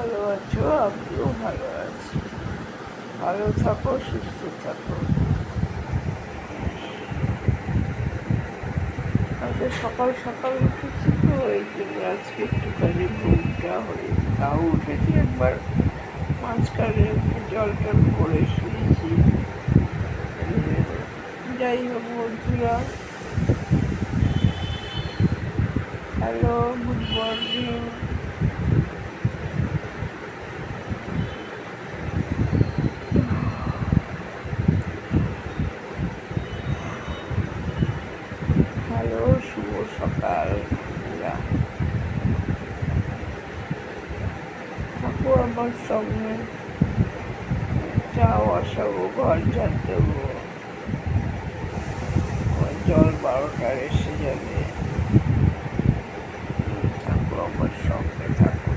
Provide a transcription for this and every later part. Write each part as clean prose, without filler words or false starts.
ভালো আছো? আমিও ভালো আছি। ভালো থাকো, সুস্থ থাকো। আজকে সকাল সকাল উঠেছি তো, এই জন্য আজকে একটুখানি ঘুমটা হয়েছে। তাও উঠেছি একবার, মাঝখানে একটু জল টল করে শুয়েছি। যাই হোক বন্ধুরা, হ্যালো, গুড মর্নিং। হ্যালো, শুভ সকাল বন্ধুরা। থাকো আমার সঙ্গে, যাও আসাবো, ঘর ঝাড় দেবো, জল 12টার এসে যাবে। থাকো আমার সঙ্গে, থাকো।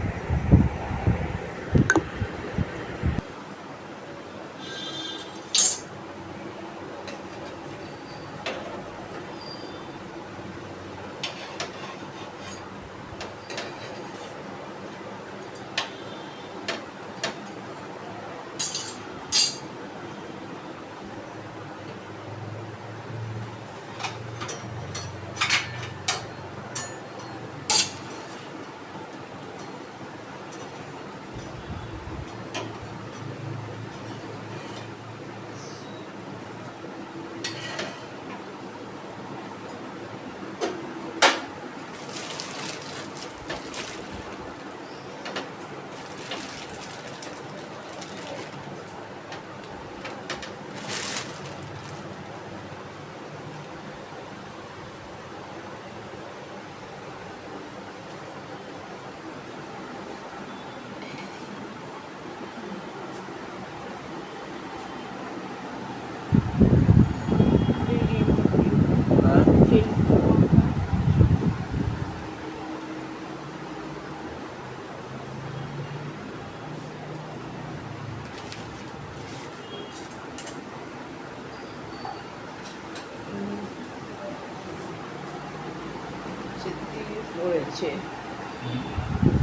পড়েছে,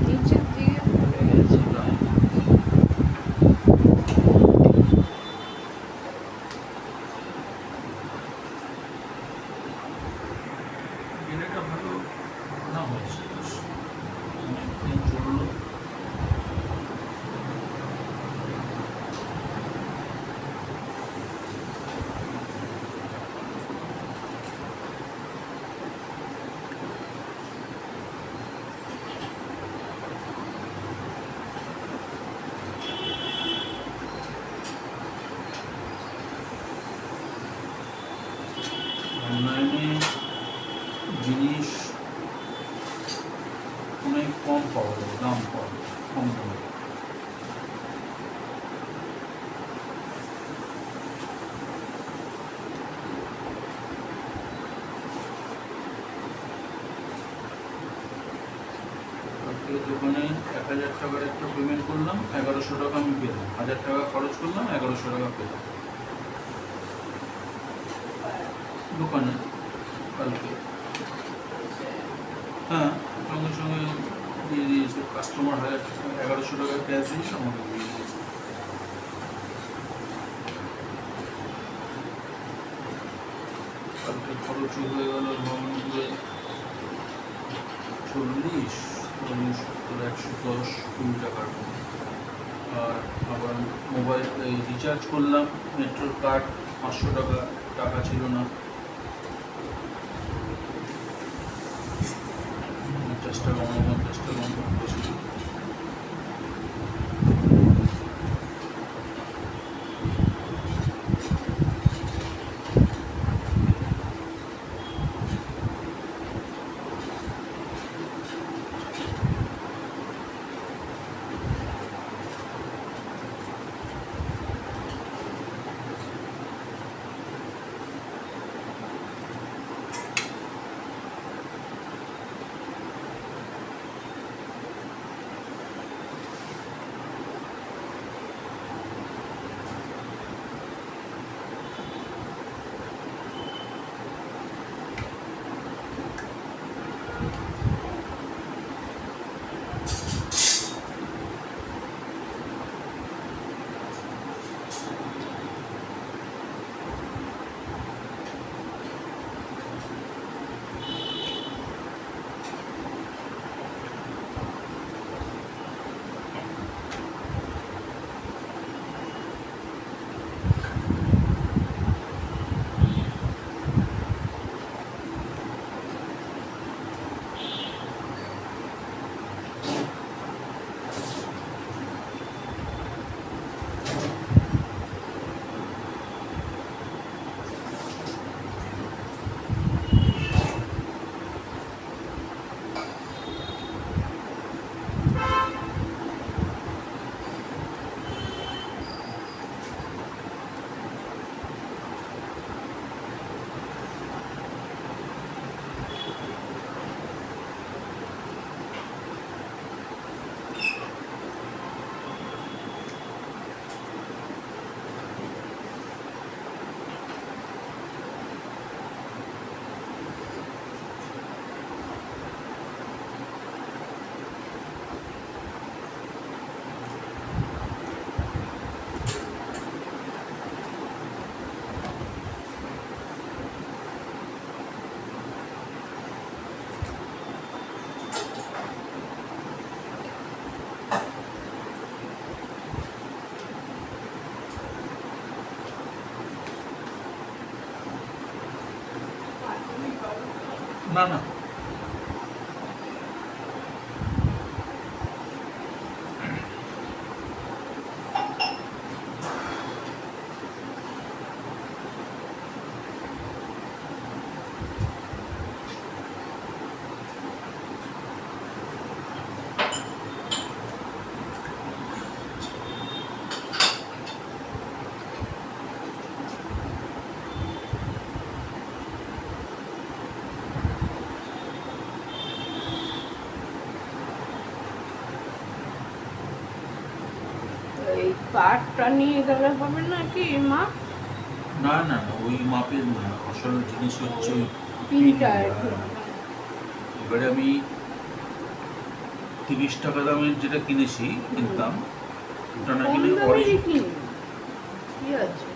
নিচের দিকে পড়ে গেছে। ভালো না হয়েছে, চললো। অনলাইনে জিনিস অনেক কম পাওয়া যায়, দাম কম দামে। দোকানে 1000 টাকার একটা পেমেন্ট করলাম, 1100 টাকা আমি পেলাম। 1000 টাকা খরচ করলাম, 1100 টাকা পেলাম দোকানে কালকে। হ্যাঁ, সঙ্গে সঙ্গে দিয়ে দিয়েছে কাস্টমার। 1100 টাকা ক্যাশ দিয়ে আমাকে দিয়ে দিয়েছে। কালকে খরচ হয়ে গেল ধর্মপুরে 40, 70, 110, 20 টাকার মতো। আর আবার মোবাইল রিচার্জ করলাম, মেট্রোর কার্ড 500 টাকা ছিল না। চেষ্টা করছি। না না, এই কাঠটা নিয়ে গেলে হবে নাকি মা? না না না, ওই মাপের না, আসল জিনিস হচ্ছে ওই পিনটা পিনটা। এবারে আমি 30 টাকা দামের যেটা কিনেছি, কিনতাম, ওটা না কম কিনে দামেরই কিনি, কি আছে?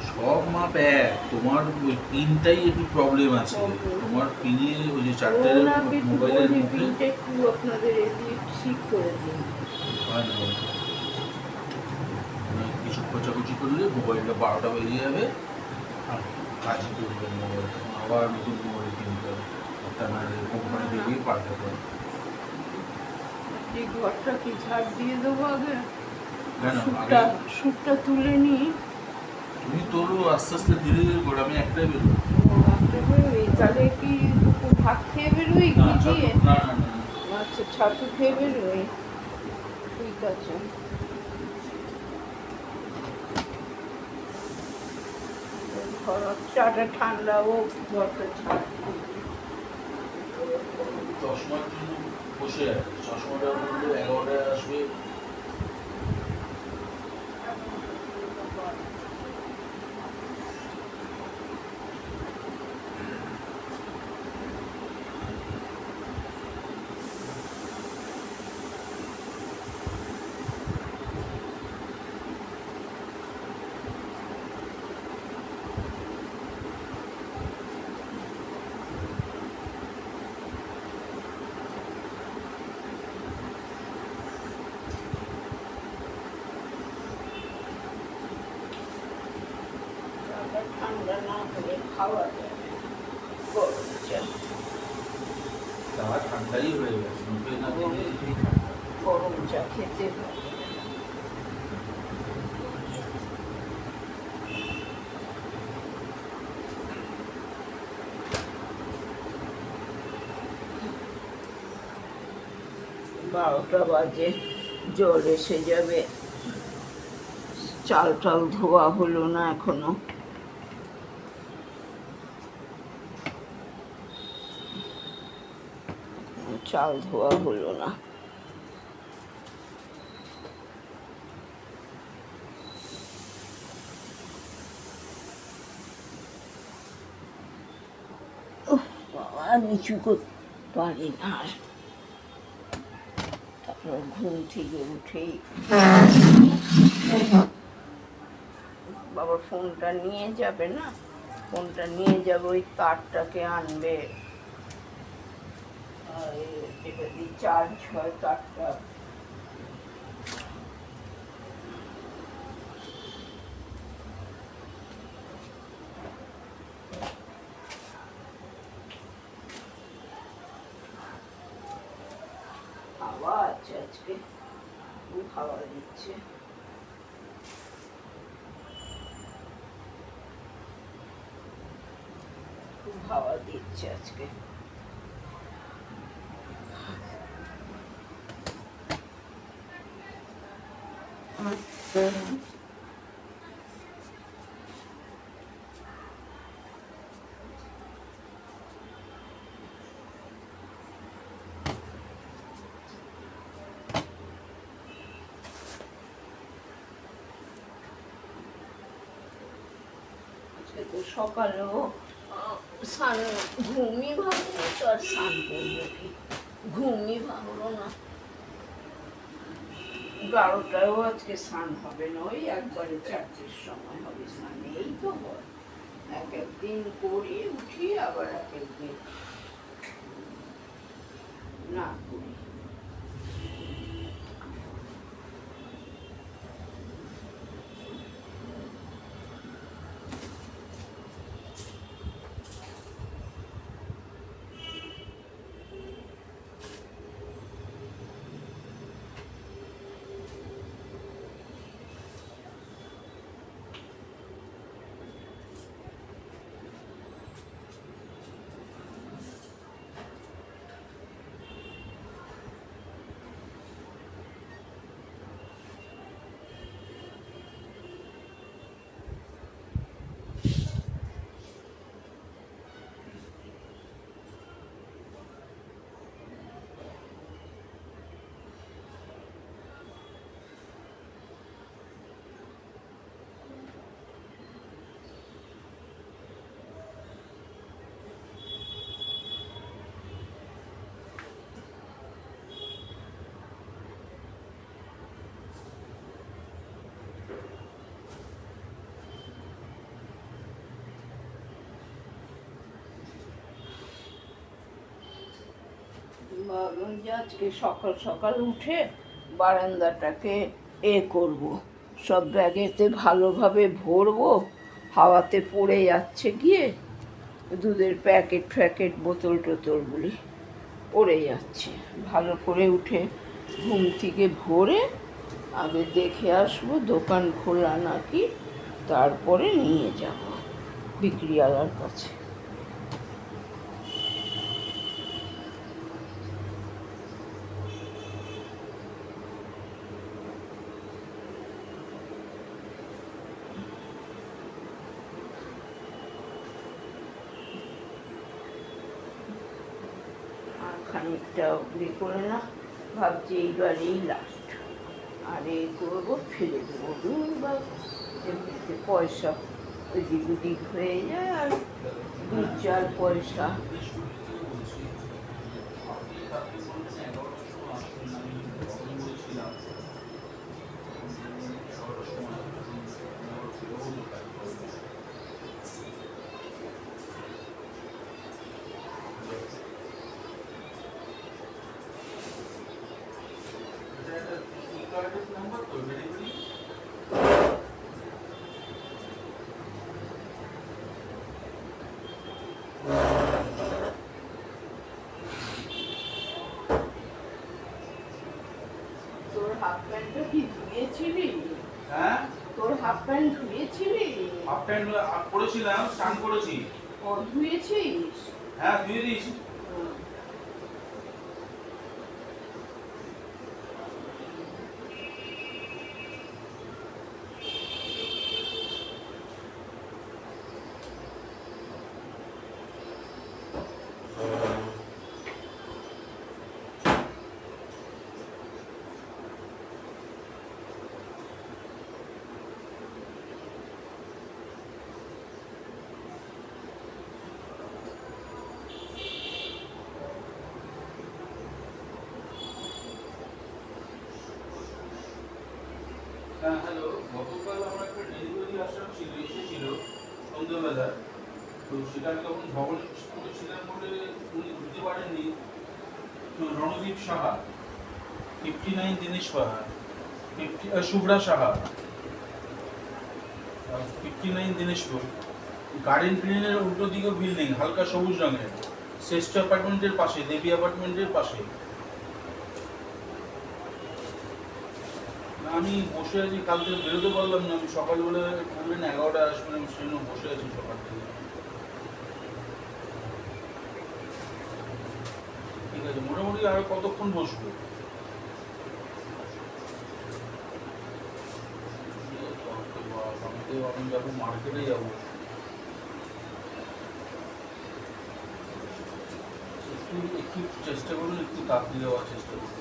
সব মাপ এক। তোমার ওই পিনটাই একটু প্রবলেম আছে। Problem. তোমার পিনে ওই যে চারটে ধরুন আপনি একটু মোবাইলের বলি মধ্যে পিনটা একটু আপনাদের এদিকে ঠিক করে দিন। হয় না, মানে কিছু খোঁচাখুচি করলে মোবাইলটা 12টা বেজে যাবে, আর কাজই করবে না মোবাইলটা, আবার নতুন মোবাইল কিনতে হবে, তা না কোম্পানি থেকেই পাল্টাতে হবে। এই ঘরটা কি ঝাড় দিয়ে দেবো আগে? কেন সুটটা আগে সুটটা তুলে নিই। তুমি তোলো আস্তে আস্তে ধীরে ধীরে করে, আমি একটাই বেরোবো। তাহলে কি ভাত খেয়ে বেরোই না কি ছাতু, দিয়ে? না না না না। আচ্ছা, ছাতু খেয়ে বেরোই, ঠিক আছে। ঘর চাটা ঠান্ডা হোক, ঘরটা ছাড়। চশমার জন্য বসে আছে, চশমাটা বললো 11টায় আসবে। চাটা ঠান্ডা না হলে খাওয়া যায় না। গরম চা, চা ঠান্ডাই হয়ে গেছে, মুখে না দিলে এটাই ঠান্ডা। গরম চা খেতে হবে। বারোটা বাজে, জল এসে যাবে। চাল টাল ধোয়া হলো না এখনো। চাল ধোয়া হলো না। উফ বাবা, নিচু করতে পারি না আর। তারপর ঘুম থেকে উঠেই বাবার ফোনটা নিয়ে যাবে না, ফোনটা নিয়ে যাবে, ওই কার্ডটাকে আনবে, আর যেটা দিয়ে চার্জ হয় কার্ডটা। হাওয়া আছে আজকে, খুব হাওয়া দিচ্ছে। খুব হাওয়া দিচ্ছে আজকে। তো সকালেও স্নান ঘুমই ভাঙলো, তো আর স্নান করবো কি, ঘুমই ভাঙলো না। 12টায়ও আজকে স্নান হবে না, ওই একবারে 4টের সময় হবে স্নান। এই তো হয়, এক একদিন করি উঠি, আবার এক একদিন না করি। ভাবলাম যে আজকে সকাল সকাল উঠে বারান্দাটাকে করব, সব ব্যাগেতে ভালোভাবে ভরবো, হাওয়াতে পড়ে যাচ্ছে গিয়ে, দুধের প্যাকেট ফ্যাকেট বোতল টোতলগুলি পড়ে যাচ্ছে। ভালো করে উঠে ঘুম থেকে ভরে আগে দেখে আসবো দোকান খোলা নাকি, তারপরে নিয়ে যাব বিক্রিয়ালার কাছে। খানিকটা অবধি করে না, ভাবছি এইবারেই লাস্ট, আর এই করবো ফেলে দেবো। বা এমনিতে পয়সা এদিক ওদিক হয়ে যায়, আর 2-4 পয়সা তোর হাফ প্যান্টটা কি ধুয়েছিলি? হ্যাঁ, তোর হাফ প্যান্ট ধুয়েছিলি? হাফ প্যান্ট পরেছিলাম, স্নান করেছি। ও ধুয়েছিস? হ্যাঁ, ধুয়ে দিয়েছি। হ্যাঁ, হ্যালো। গতকাল আমার একটা ডেলিভারি এসেছিল সন্ধ্যাবেলা। তো সেটা আমি তখন ভবনে ছিলাম বলে উনি দিতে পারেননি। তো রণদীপ সাহা, 59 দীনেশ সাহা, শুভ্রা সাহা, 59 দিনেশপুর, গার্ডেন গ্রিনের উল্টো দিকে বিল্ডিং, হালকা সবুজ রঙের, শ্রেষ্ঠ অ্যাপার্টমেন্টের পাশে, দেবী অ্যাপার্টমেন্টের পাশে। আমি বসে আছি, কাল থেকে বেরোতে পারলাম না। আমি সকালবেলা বললেন 11টায় আসবেন, আমি সেজন্য বসে আছি সকাল থেকে। ঠিক আছে, মোটামুটি আর কতক্ষণ বসবো? আমি যাবো, মার্কেটে যাবো। একটু চেষ্টা করুন, একটু তাড়াতাড়ি যাওয়ার চেষ্টা করুন।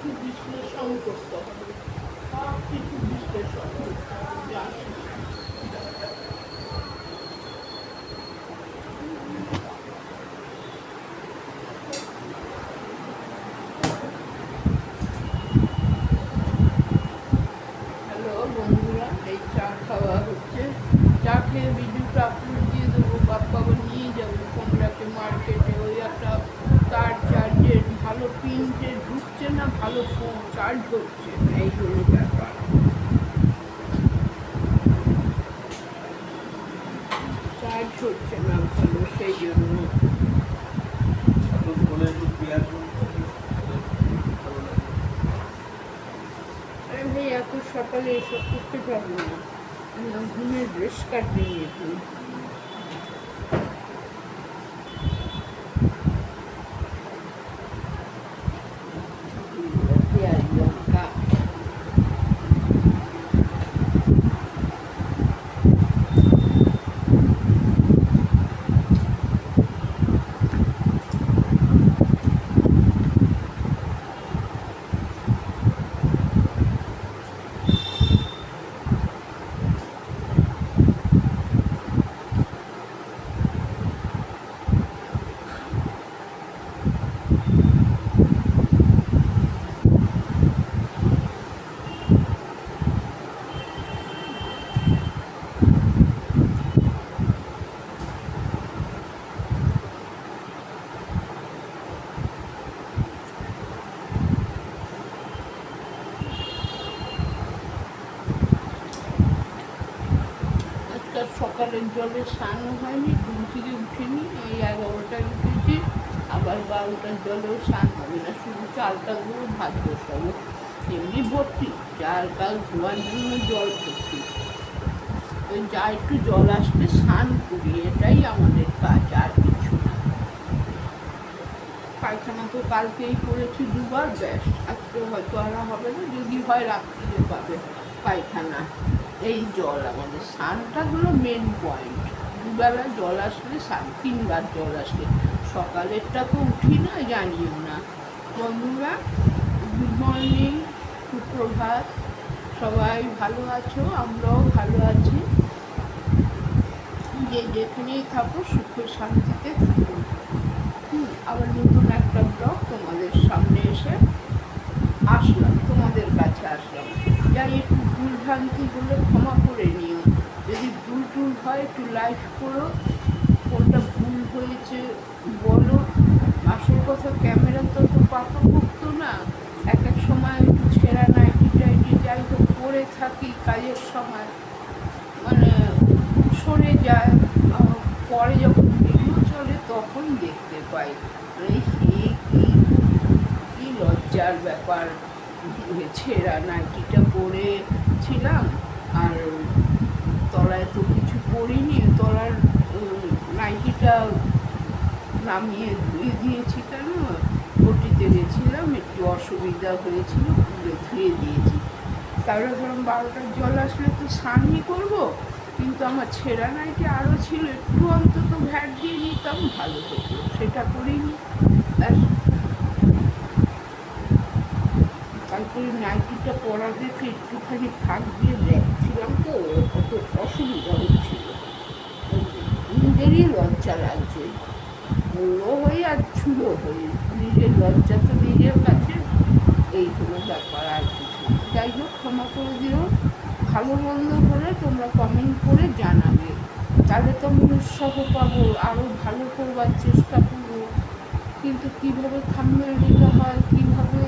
কিছু বিশ্লেষণ করতে হবে, সব কিছু বিশ্লেষণ করতে হবে, জানেন? হ্যালো বন্ধুরা, এই চা খাওয়া হচ্ছে। চা খেয়ে ভিডিওটা আপলোড দিয়ে দেবো। বাপ্পা আবার নিয়ে যাবো ফোনটাকে মার্কেটে। ওই একটা তার চার্জের ভালো পিনটে ঢুকছে না, ভালো ফোন চার্জ হচ্ছে না, এই হলো ব্যাপার। চার্জ হচ্ছে না ভালো, সেই জন্য। এখন বলে একটু ক্লিয়ার করুন। ভালো লাগে। আমি ভাই এত সকালে এসব করতে পারবো না, ঘুমের ব্রেশ কাটিয়ে এখন। পেঁয়াজ লঙ্কা আজকাল সকালের জলে স্নানও হয়নি, ঘুম থেকে উঠিনি। এই 11টায় উঠেছি, আবার 12টার জলেও স্নান হবে না, শুধু চালটা গুঁড়ো ভাত বসাবো। এমনি ভর্তি, চাল কাল ধোয়ার জন্য জল ভর্তি। ওই যা একটু জল আসলে স্নান করি, এটাই আমাদের কাজ, আর কিছু না। পায়খানা তো কালকেই করেছি দুবার, ব্যাস। আজকে হয়তো আর হবে না, যদি হয় রাত্রিরে পাবে পায়খানা। এই জল আমাদের স্নানটা হলো মেন পয়েন্ট। দুবেলা জল আসলে স্নান, 3বার জল আসলে। সকালেরটা তো উঠি না, জানিও না। বন্ধুরা, গুড মর্নিং, সুপ্রভাত। সবাই ভালো আছো, আমরাও ভালো আছি। যে যেখানেই থাকো সুখে শান্তিতে থাকো। আবার নতুন একটা ব্লগ তোমাদের সামনে এসে আসলাম, তোমাদের কাছে আসলাম। যাই একটু ভুল ভ্রান্তি হলে ক্ষমা করে নিও। যদি ভুল টুল হয় একটু লাইক করো, কোনটা ভুল হয়েছে বলো। আসল কথা, ক্যামেরা তো পাকাপোক্ত না। এক এক সময় একটু ছেঁড়া নাইটি টাইটি যাই হোক পরে থাকি কাজের সময়, মানে সরে যায়। পরে যখন ভিডিও চলে তখন দেখতে পাই, মানে কি লজ্জার ব্যাপার। ছেঁড়া নাইটিটা পরেছিলাম, আর তলায় তো কিছু পরিনি, তলার নাইটিটা নামিয়ে ধুয়ে দিয়েছি। কেন? ওটিতে গেছিলাম, একটু অসুবিধা হয়েছিল, ধুয়ে দিয়েছি। তারপরে ধরুন 12টার জল আসলে তো স্নানই করবো, কিন্তু আমার ছেঁড়া নাইটি আরও ছিল, একটু অন্তত ভ্যাট দিয়ে নিতাম ভালো হতো, সেটা করিনি। তারপরে নাইটিটা পরা দেখে একটুখানি ফাঁক দিয়ে দেখছিলাম, তো কত অসুবিধা হচ্ছিল, নিজেরই লজ্জা লাগছে। বুড়ো হয়ে আর ছুড়ো হয়ে নিজের লজ্জা তো নিজের কাছে। এই কোনো ব্যাপার, আর কিছু। যাই হোক, ক্ষমা করে দিও। ভালো মন্দ হলে তোমরা কমেন্ট করে জানাবে, তাহলে তো আমি উৎসাহ পাবো, আরও ভালো করবার চেষ্টা করবো। কিন্তু কীভাবে থাম্বনেল দিতে হয়, কীভাবে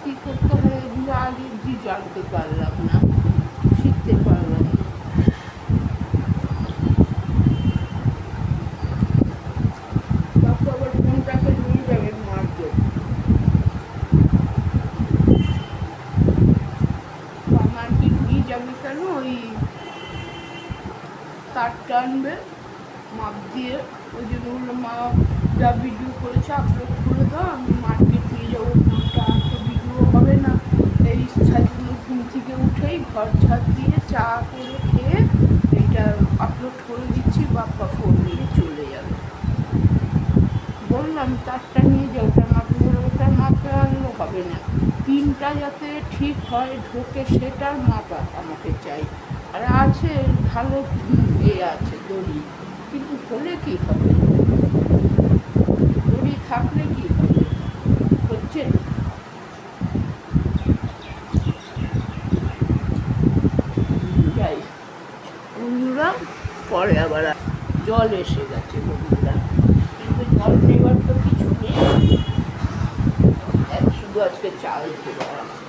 কী করতে হয়, এগুলো আগে অবধি জানতে পারলাম না, শিখতে পারলাম না। বাপু আবার ফোনটাকে নিয়ে যাবেন মার্কেট। মার্কেট নিয়ে যাবে কেন? ওই তারটা আনবে মাপ দিয়ে। ওই জন্য বললো, মা যা ভিডিও করেছে আপলোড করে দাও, আমি মার্কেট নিয়ে যাবো ফোনটা, আর তো ভিডিও হবে না। এই জন্য ঘুম থেকে উঠেই ঘর ঝাড় দিয়ে চা করে খেয়ে এইটা আপলোড করে দিচ্ছি, বাপ্পা ফোন নিয়ে চলে যাবে। বললাম তারটা নিয়ে যাও, ওটা মাপে, ওটা মাপে আনলেও হবে না। পিনটা যাতে ঠিক হয় ঢোকে সেটার মাপা আমাকে চাই। আর আছে ভালো আছে দড়ি, কিন্তু হলে কি হবে, দড়ি থাকলে কি হবে, হচ্ছে না। যাই বন্ধুরা, পরে আবার জল এসে গেছে বন্ধুরা, কিন্তু জল নেবার তো কিছু নেই, শুধু আজকে চাল দেওয়া আছে।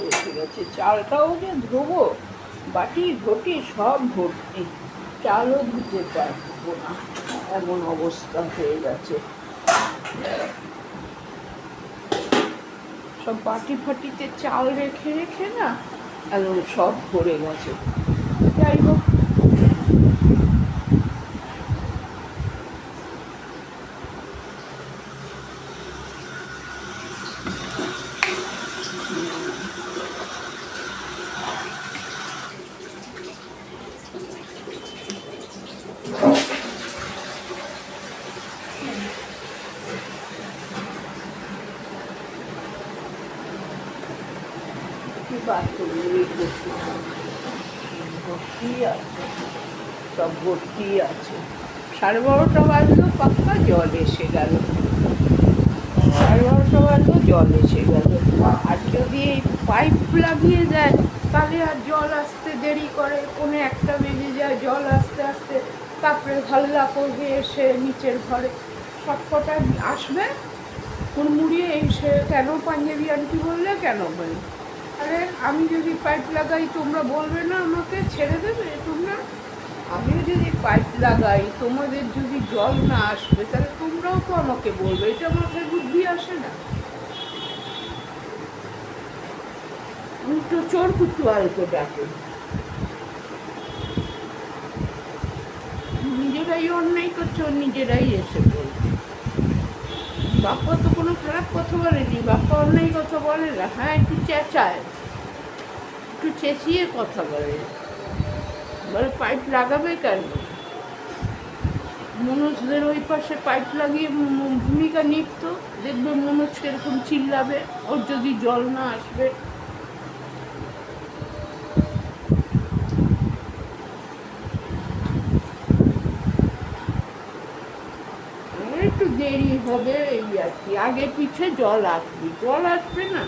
এসে গেছে, চালটাও যে ধোবো, বাটি ঘটি সব ভর্তি, চালও ধুতে পারবো না, এমন অবস্থা হয়ে গেছে। সব বাটি ফাটিতে চাল রেখে রেখে না একদম সব ভরে গেছে। যাই হোক, ভর্তি আছে, সব ভর্তি আছে। 12:30 বাজলো, পাক্কা জল এসে গেল, 12:30 বাজলো জল এসে গেল। আর যদি এই পাইপ লাগিয়ে দেয় তাহলে আর জল আসতে দেরি করে, 1:45 বেজে যায় জল আসতে আসতে, তারপরে হাল্লা করবে এসে নিচের ঘরে, সবকটা আসবে হুড়মুড়িয়ে এসে, কেন পাঞ্জাবি আন্টি বললে, কেন বলে, আরে আমি যদি পাইপ লাগাই তোমরা বলবে না আমাকে ছেড়ে দেবে তোমরা, আমিও যদি পাইপ লাগাই তোমাদের যদি জল না আসবে তাহলে তোমরাও তো আমাকে বলবে, এটা মাথায় বুদ্ধি আসে না। উল্টো চোর কুতুয়ালকে ডাকে, নিজেরাই অন্যায় করছে, নিজেরাই এসে বলছে। বাপ্পা তো কোনো খারাপ কথা বলেনি, বাপ্পা অন্যায় কথা বলে না, হ্যাঁ একটু চেঁচায়, একটু চেঁচিয়ে কথা বলে, বলে পাইপ লাগাবে কেন, মনোজদের ওই পাশে পাইপ লাগিয়ে ভূমিকা নিত, দেখবে মনোজ কিরকম চিল্লাবে ওর যদি জল না আসবে। একটু দেরি হবে এই আর কি, আগে পিছে জল আসবে না।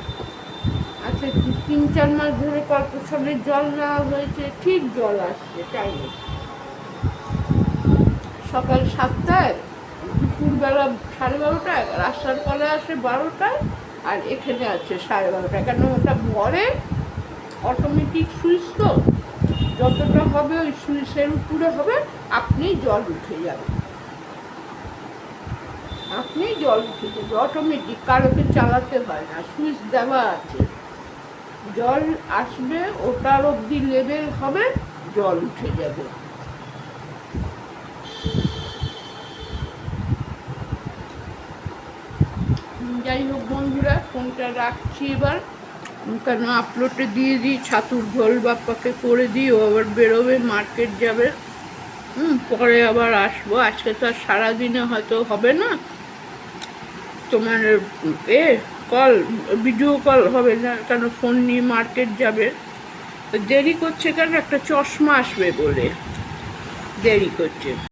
আচ্ছা 3-4 মাস ধরে কর্পোরেশনের জল নেওয়া হয়েছে, ঠিক জল আসছে টাইমে, সকাল 7টায়, দুপুরবেলা 12:30টায়, রাস্তার কলে আসে 12টায়, আর এখানে আছে 12:30টায়, কেন ওটা ঘরে অটোমেটিক সুইচ তো, যতটা হবে ওই সুইচের উপরে হবে, আপনি জল উঠে যাবে, অটোমেটিক, কারোকে চালাতে হয় না, সুইচ দেওয়া আছে, জল আসবে, ওটার অবধি লেভেল হবে, জল উঠে যাবে। যাই হোক বন্ধুরা, ফোনটা রাখছি এবার, কেন আপলোডে দিয়ে দিই, ছাতুর ঝোল বাপ্পাকে করে দিই, ও আবার বেরোবে, মার্কেট যাবে, পরে আবার আসবো, আজকে তো আর সারাদিনে হয়তো হবে না, তোমার কল, ভিডিও কল হবে না, কেন ফোন নিয়ে মার্কেট যাবে, দেরি করছে কেন, একটা চশমা আসবে বলে দেরি করছে।